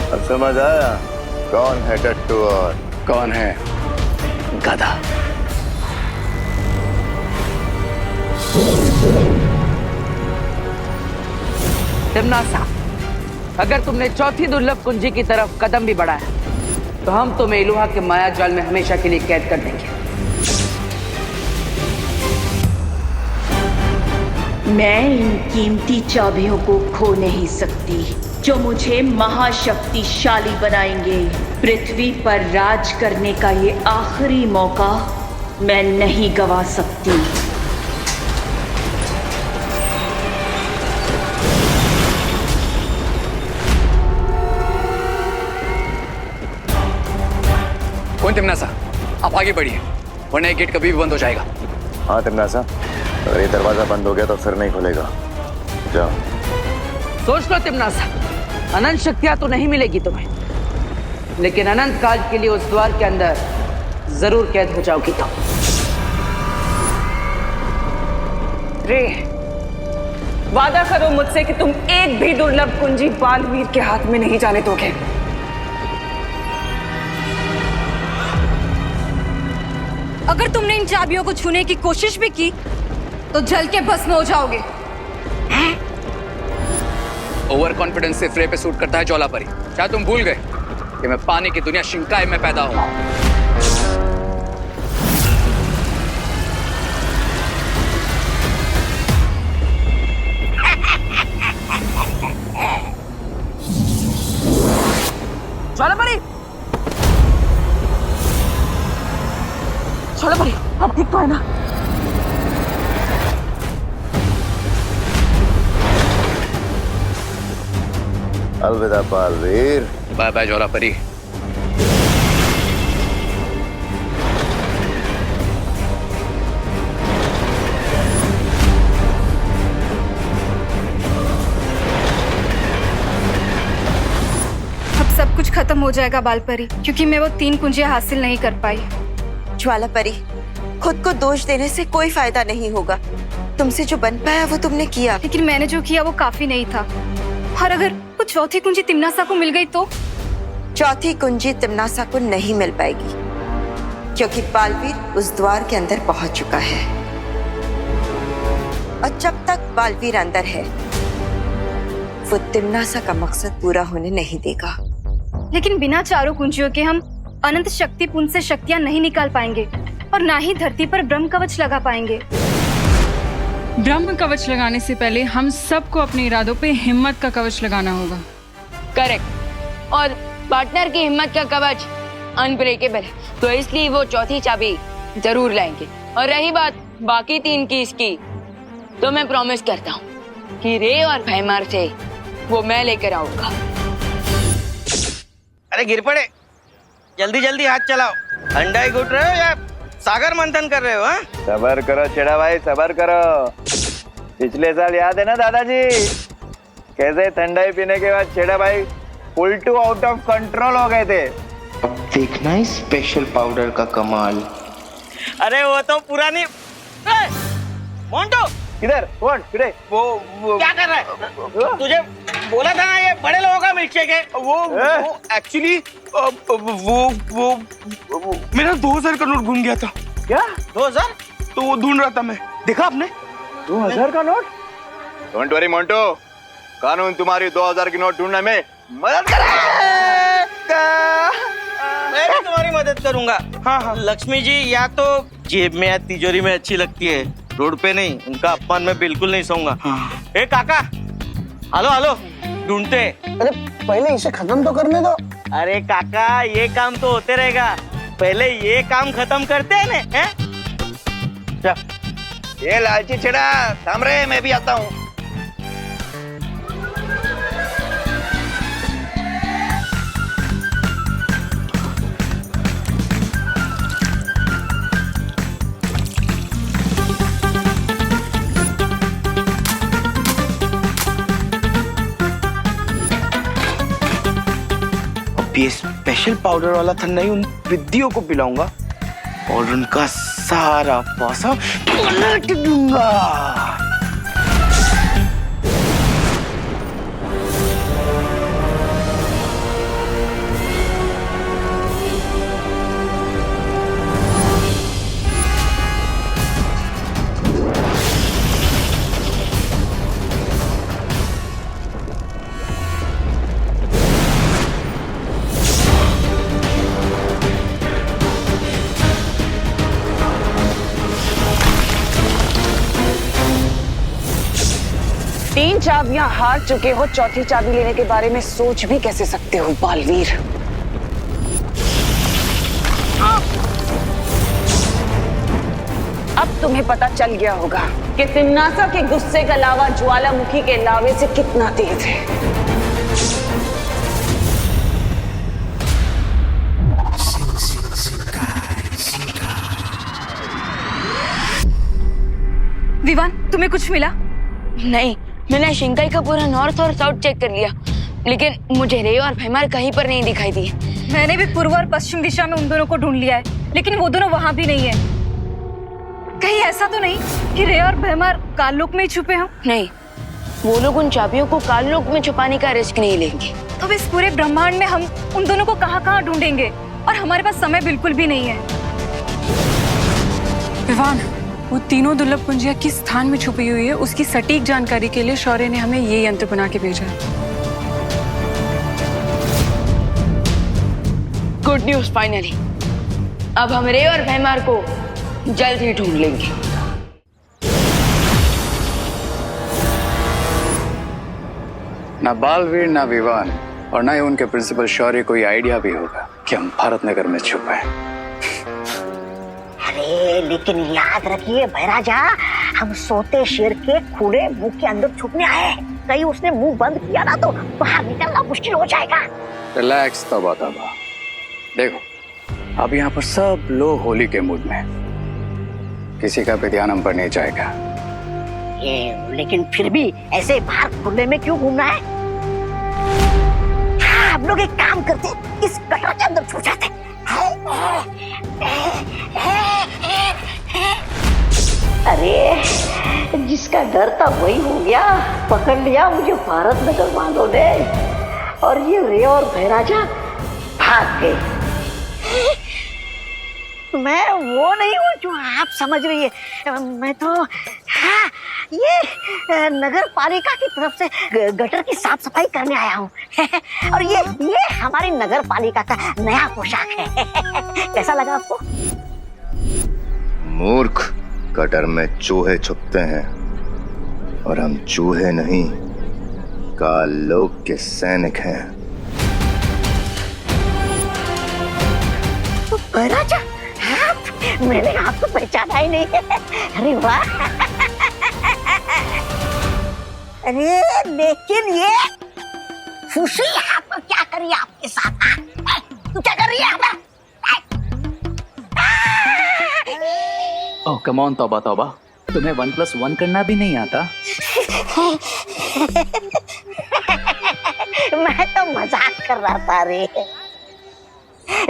अब समझ आया कौन है टट्टू और कौन है गधा। तिम्नासा, अगर तुमने चौथी दुर्लभ कुंजी की तरफ कदम भी बढ़ाया तो हम तुम्हें इलुहा के माया जाल में हमेशा के लिए कैद कर देंगे। मैं इन कीमती चाबियों को खो नहीं सकती जो मुझे महाशक्तिशाली बनाएंगे। पृथ्वी पर राज करने का ये आखिरी मौका मैं नहीं गवा सकती। कौन तिम्नासा, आप आगे बढ़िए वरना ये गेट कभी भी बंद हो जाएगा। हाँ तिम्नासा, अगर ये दरवाजा बंद हो गया तो फिर नहीं खुलेगा। जाओ। सोच लो तिम्नासा, अनंत शक्तियां तो नहीं मिलेगी तुम्हें, लेकिन अनंत काल के लिए उस द्वार के अंदर जरूर कैद हो जाओगी तुम। रे, वादा करो मुझसे कि तुम एक भी दुर्लभ कुंजी बालवीर के हाथ में नहीं जाने दोगे। अगर तुमने इन चाबियों को छूने की कोशिश भी की तो जल के भस्म हो जाओगे। ओवर कॉन्फिडेंस से फ्रे पे सूट करता है ज्वाला परी। क्या तुम भूल गए कि मैं पानी की दुनिया शिंकाई में पैदा हूं? ज्वाला परी, ज्वाला परी, अब ठीक तो है ना? अलविदा बालवीर। बाय बाय ज्वाला परी। अब सब कुछ खत्म हो जाएगा बालपरी, क्योंकि मैं वो 3 कुंजियां हासिल नहीं कर पाई। ज्वाला परी, खुद को दोष देने से कोई फायदा नहीं होगा। तुमसे जो बन पाया वो तुमने किया। लेकिन मैंने जो किया वो काफी नहीं था। और अगर वो चौथी कुंजी तिम्नासा को मिल गई तो? चौथी कुंजी तिम्नासा को नहीं मिल पाएगी, क्योंकि बालवीर उस द्वार के अंदर पहुंच चुका है। और जब तक बालवीर अंदर है, वो तिम्नासा का मकसद पूरा होने नहीं देगा। लेकिन बिना चारों कुंजियों के हम अनंत शक्ति पुंज से शक्तियां नहीं निकाल पाएंगे, और ना ही धरती पर ब्रह्म कवच लगा पाएंगे। ब्रह्म कवच लगाने से पहले हम सबको अपने इरादों पे हिम्मत का कवच लगाना होगा। करेक्ट। और पार्टनर की हिम्मत का कवच अनब्रेकेबल है, तो इसलिए वो चौथी चाबी जरूर लाएंगे। और रही बात बाकी 3 कीज की, तो मैं प्रॉमिस करता हूँ कि रे और भैमार से वो मैं लेकर आऊंगा। अरे गिर पड़े, जल्दी जल्दी हाथ चलाओ। ठंडाई घुट रहे हो या सागर मंथन कर रहे हो? हाँ, सबर करो छेड़ा भाई, सबर करो। पिछले साल याद है ना दादाजी, कैसे ठंडाई पीने के बाद छेड़ा भाई full to out of control हो गए थे। अब देखना है स्पेशल पाउडर का कमाल। अरे वो तो पुरानी। मोंटो किधर? कौन? किधर? वो क्या कर रहा है? तुझे बोला था ना ये बड़े लोगों का मिल्कशेक है। वो एक्चुअली वो मेरा 2000 का नोट घूम गया था। क्या? 2000? तो वो ढूंढ रहा था मैं। देखा आपने? 2000 का नोट? डोंट वरी मोंटो, कानून तुम्हारी 2000 की नोट ढूंढने में मदद करेगा। मैं भी तुम्हारी मदद करूंगा। हाँ हाँ। लक्ष्मी जी या तो जेब में या तिजोरी में अच्छी लगती है, रोड पे नहीं। उनका अपमान मैं बिल्कुल नहीं सहूंगा। ए काका, हेलो हेलो, ढूंढते। अरे पहले इसे खत्म तो करने दो। अरे काका, ये काम तो होते रहेगा, पहले ये काम खत्म करते हैं ना। ये लालची छेड़ा थाम रहे, मैं भी आता हूँ। ये स्पेशल पाउडर वाला ठंडा ही उन विद्याओं को पिलाऊंगा और उनका सारा पैसा पलट दूंगा। तीन चाबियां हार चुके हो, चौथी चाबी लेने के बारे में सोच भी कैसे सकते हो बालवीर? अब तुम्हें पता चल गया होगा कि तिम्नासा के गुस्से का लावा ज्वालामुखी के लावे से कितना तेज है। विवान, तुम्हें कुछ मिला? नहीं, मैंने शिंकाई का पूरा नॉर्थ और साउथ चेक कर लिया, लेकिन मुझे रे और भैमार कहीं पर नहीं दिखाई दिए। मैंने भी पूर्व और पश्चिम दिशा में उन दोनों को ढूंढ लिया है, लेकिन वो दोनों वहां भी नहीं है। कहीं ऐसा तो नहीं कि रे और भैमार काललोक में ही छुपे हों? नहीं, वो लोग उन चाबियों को काललोक में छुपाने का रिस्क नहीं लेंगे। तो इस पूरे ब्रह्मांड में हम उन दोनों को कहाँ-कहाँ ढूंढेंगे? और हमारे पास समय बिल्कुल भी नहीं है। विवान, वो तीनों दुर्लभ कुंजियां किस स्थान में छुपी हुई है उसकी सटीक जानकारी के लिए शौर्य ने हमें ये यंत्र बना के भेजा है। Good news finally. अब हम रे और भैमार को जल्द ही ढूंढ लेंगे। ना बालवीर ना विवान और ना ही उनके प्रिंसिपल शौर्य को ये आइडिया भी होगा कि हम भारत नगर में छुपे हैं। अरे लेकिन याद रखिए भैराजा, हम सोते शेर के खुले मुंह के अंदर छुपने आए हैं। कहीं उसने मुंह बंद किया ना तो बाहर निकलना मुश्किल हो जाएगा। रिलैक्स तबा तबा। देखो अब यहाँ पर सब लोग होली के मूड में, किसी का भी ध्यान हम पर नहीं जाएगा। ये लेकिन फिर भी ऐसे बाहर खुले में क्यों घूमना है? हाँ, हम लोग एक काम करते, इस गटर के अंदर छुप जाते। अरे जिसका डर था वही हो गया, पकड़ लिया मुझे भारत नगर वालों ने, और ये रे और भैराजा भाग गए। मैं वो नहीं हूँ जो आप समझ रही है। मैं तो हाँ, ये नगर पालिका की तरफ से गटर की साफ सफाई करने आया हूँ। और ये हमारी नगर पालिका का नया पोशाक है। कैसा लगा आपको? मूर्ख, गटर में चूहे छुपते हैं और हम चूहे नहीं, काल लोक के सैनिक हैं। भैराजा, मैंने आपको पहचाना ही नहीं है। अरे वाह! अरे लेकिन ये फूसी यहाँ पर क्या कर रही है आपके साथ? तू क्या कर रही है यहाँ? ओह कम ऑन तौबा तौबा, तुम्हें 1+1 करना भी नहीं आता? मैं तो मजाक कर रहा था रे।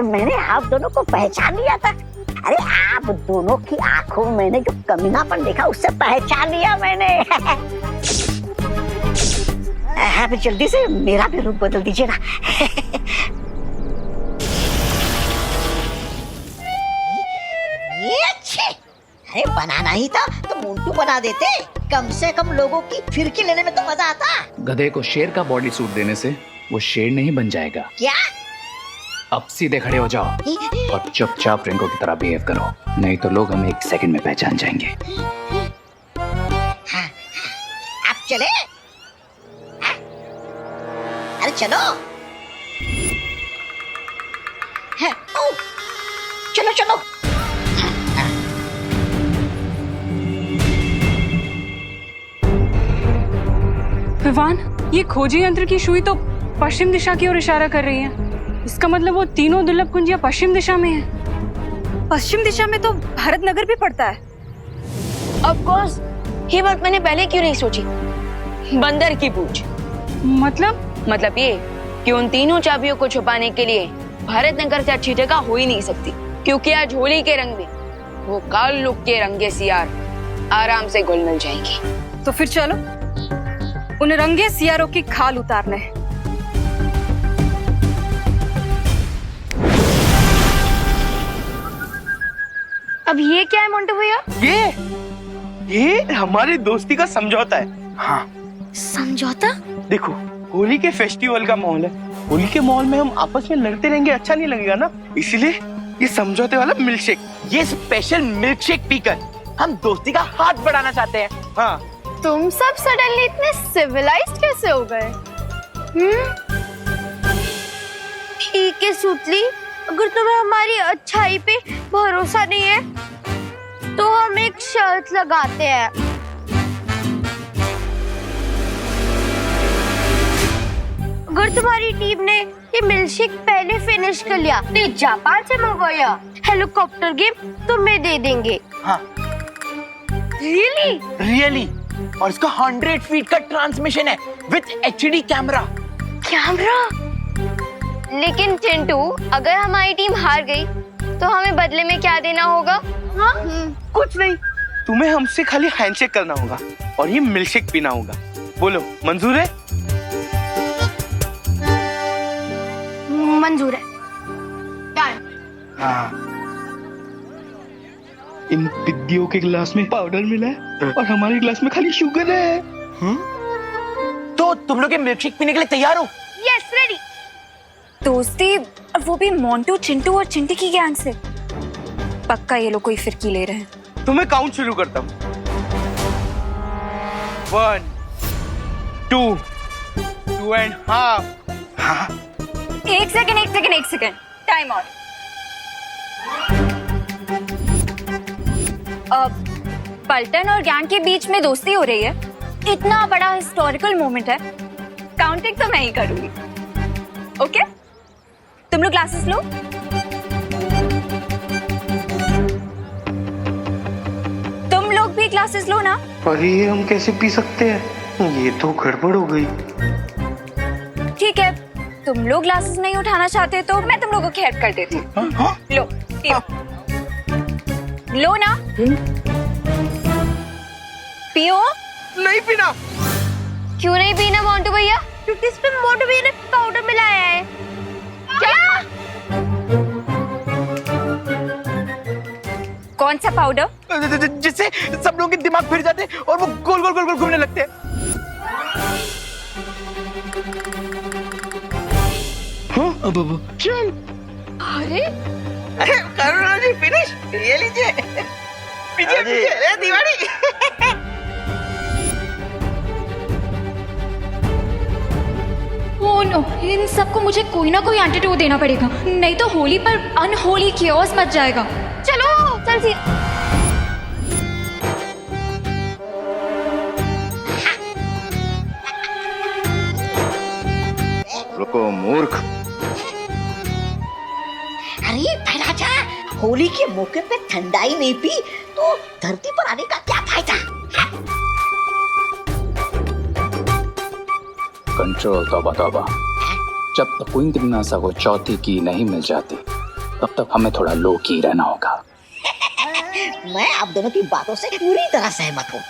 मैंने आप दोनों को पहचान लिया था। अरे आप दोनों की आंखों में मैंने जो कमीनापन देखा उससे पहचान लिया मैंने। आप जल्दी से मेरा भी रूप बदल दीजिए ना। ये अच्छे, अरे बनाना ही था तो मोंटू बना देते, कम से कम लोगों की फिरकी लेने में तो मजा आता। गधे को शेर का बॉडी सूट देने से वो शेर नहीं बन जाएगा। क्या? अब सीधे खड़े हो जाओ और चुपचाप रिंको की तरह बिहेव करो, नहीं तो लोग हमें 1 सेकंड में पहचान जाएंगे। हाँ, आप चले? हाँ? अरे चलो। हाँ, चलो चलो। विवान, ये खोजी यंत्र की सुई तो पश्चिम दिशा की ओर इशारा कर रही है। इसका मतलब वो तीनों दुर्लभ कुंजियां पश्चिम दिशा में है। पश्चिम दिशा में तो भारत नगर भी पड़ता है। ऑफ कोर्स, ये बात मैंने पहले क्यों नहीं सोची? बंदर की पूछ। मतलब ये कि उन तीनों चाबियों को छुपाने के लिए भारत नगर से अच्छी जगह हो ही नहीं सकती, क्योंकि आज होली के रंग में वो काल लुक के रंगे सियार आराम से घुल मिल जाएंगे। तो फिर चलो उन रंगे सियारों की खाल उतारने। अब ये क्या है मोंटू भैया? ये हमारी दोस्ती का समझौता है। हाँ, समझौता? देखो होली के फेस्टिवल का माहौल है, होली के माहौल में हम आपस में लड़ते रहेंगे अच्छा नहीं लगेगा ना, इसलिए ये समझौते वाला मिल्कशेक, ये स्पेशल मिल्कशेक पीकर हम दोस्ती का हाथ बढ़ाना चाहते हैं। हाँ, तुम सब सडनली इतने सिविलाइज्ड कैसे हो गए? ठीक है सुतली, अगर तुम्हें हमारी अच्छाई पे भरोसा नहीं है तो हम एक शर्त लगाते हैं। अगर तुम्हारी टीम ने ये मिल्कशेक पहले फिनिश कर लिया तो जापान से मंगवाया हेलीकॉप्टर गेम तुम्हें दे देंगे। हाँ। रियली और इसका 100 फीट का ट्रांसमिशन है विद HD कैमरा। लेकिन चिंटू, अगर हमारी टीम हार गई तो हमें बदले में क्या देना होगा? हाँ? कुछ नहीं, तुम्हें हमसे खाली हैंडशेक करना होगा और ये मिल्कशेक पीना होगा। बोलो मंजूर है? मंजूर है। हाँ। इन पिद्दियों के गिलास में पाउडर मिला है और हमारे गिलास में खाली शुगर है। तो तुम लोग मिल्कशेक पीने के लिए तैयार हो? Yes ready. दोस्ती, वो भी मोंटू, चिंटू और चिंटी की गैंग से। पक्का ये लोग कोई फिरकी ले रहे हैं। तुम्हें काउंट शुरू करता हूँ। 1 2 2.5। हाँ, एक सेकंड टाइम आउट। पल्टन और गैंग के बीच में दोस्ती हो रही है, इतना बड़ा हिस्टोरिकल मोमेंट है, काउंटिंग तो मैं ही करूंगी। ओके, तुम लोग ग्लासेस लो। तुम लोग भी ग्लासेस लो ना। पर ये हम कैसे पी सकते हैं? ये तो गड़बड़ हो गई। ठीक है, तुम लोग ग्लासेस नहीं उठाना चाहते तो मैं तुम लोगों की हेल्प कर देती हूँ। लो पियो। लो ना। पियो। नहीं पीना। क्यों नहीं पीना मोंटू भैया? क्योंकि इसमें मोंटू भैया ने पाउडर मिलाया है। क्या? कौन सा पाउडर? जिससे सब लोगों के दिमाग फिर जाते और वो गोल गोल गोल गोल घूमने लगते हैं। हाँ, अब चल। अरे करुणा जी फिनिश। ये लीजिए। पीछे पीछे दीवानी। ओह नो, इन सबको मुझे कोई ना कोई एंटीडोट देना पड़ेगा, नहीं तो होली पर अनहोली केओस मच जाएगा। चलो चल सी। रुको मूर्ख। अरे महाराजा, होली के मौके पे ठंडाई नहीं पी तो धरती पर आने का क्या फायदा? कंट्रोल तौबा तौबा। जब तक क्वीन तिमनासा को चौथी की नहीं मिल जाती तब तक हमें थोड़ा लो की रहना होगा। मैं आप दोनों की बातों से पूरी तरह सहमत हूँ।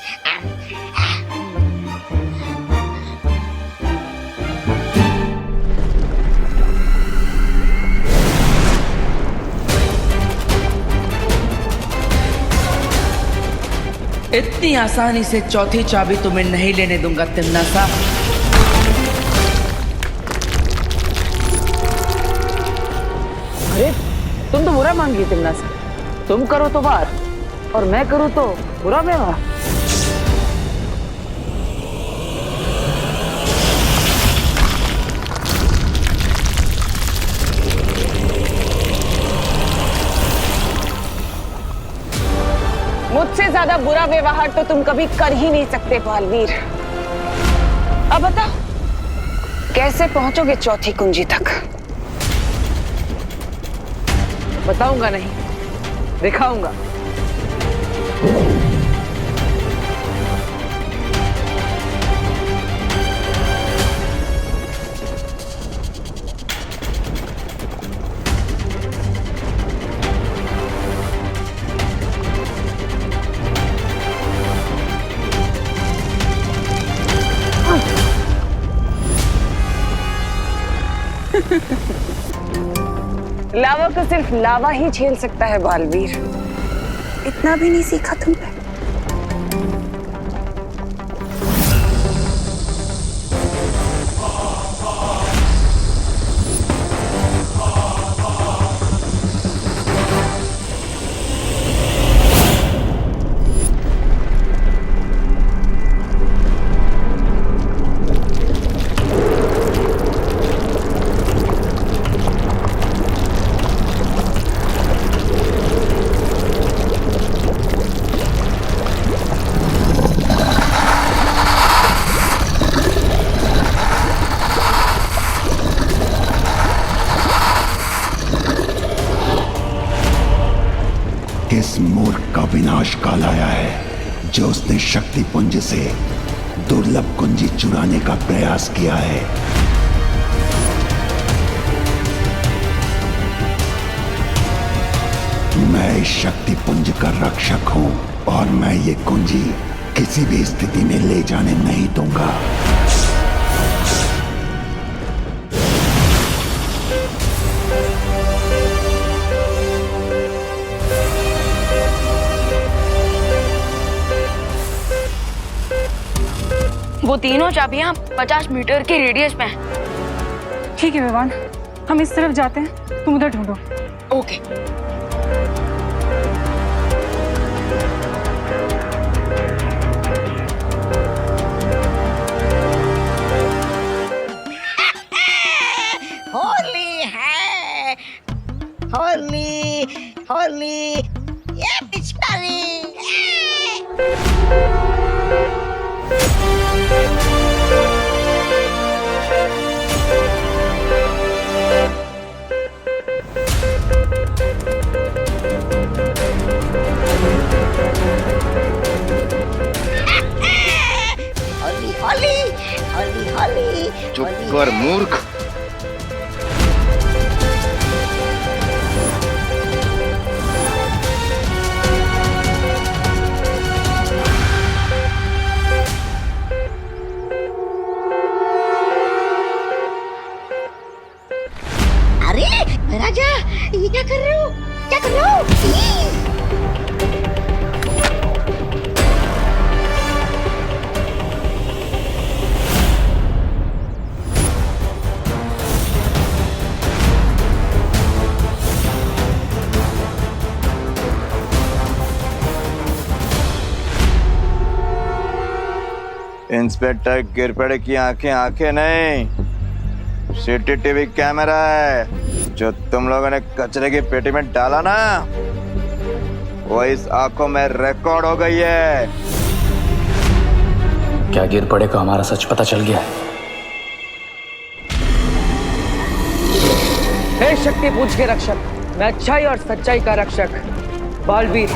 इतनी आसानी से चौथी चाबी तुम्हें नहीं लेने दूंगा तिमनासा। अरे तुम तो बुरा मान गई तिमनासा। तुम करो तो वार और मैं करूँ तो बुरा व्यवहार। मुझसे ज्यादा बुरा व्यवहार तो तुम कभी कर ही नहीं सकते बालवीर। अब बताओ कैसे पहुंचोगे चौथी कुंजी तक? बताऊंगा नहीं, दिखाऊंगा। लावा को सिर्फ लावा ही झेल सकता है बालवीर। इतना भी नहीं सीखा तुमने? इस मूर्ख का विनाश काल आया है जो उसने शक्ति पुंज से दुर्लभ कुंजी चुराने का प्रयास किया है। मैं इस शक्ति पुंज का रक्षक हूं और मैं ये कुंजी किसी भी स्थिति में ले जाने नहीं दूंगा। वो तीनों चाबियां 50 मीटर के रेडियस में हैं। ठीक है विवान, हम इस तरफ जाते हैं, तुम उधर ढूंढो। ओके। होली है, होली होली, ये पिचकारी। होली होली होली होली। चुप कर मूर्ख। अरे राजा, ये क्या कर रहे हो? क्या कर रहे हो? इंस्पेक्टर गिरपड़े की आंखें आंखें नहीं, सीसीटीवी कैमरा है। जो तुम लोगों ने कचरे की पेटी में डाला ना, वो इस आंखों में रिकॉर्ड हो गई है। क्या गिरपड़े को हमारा सच पता चल गया है? हे शक्ति पुंज के रक्षक, मैं अच्छाई और सच्चाई का रक्षक बालवीर,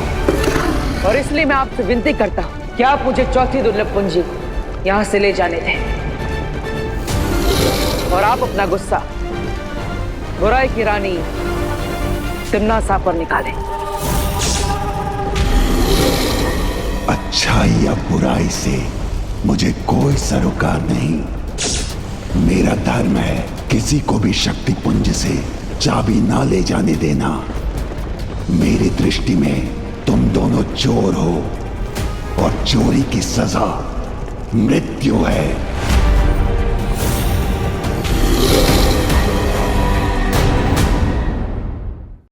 और इसलिए मैं आपसे विनती करता हूँ कि आप मुझे चौथी दुर्लभ पूंजी यहाँ से ले जाने दें, और आप अपना गुस्सा बुराई की रानी तिम्नासा पर निकालें। अच्छाई या बुराई से मुझे कोई सरोकार नहीं। मेरा धर्म है किसी को भी शक्ति पुंज से चाबी ना ले जाने देना। मेरी दृष्टि में तुम दोनों चोर हो, और चोरी की सजा मृत्यु है।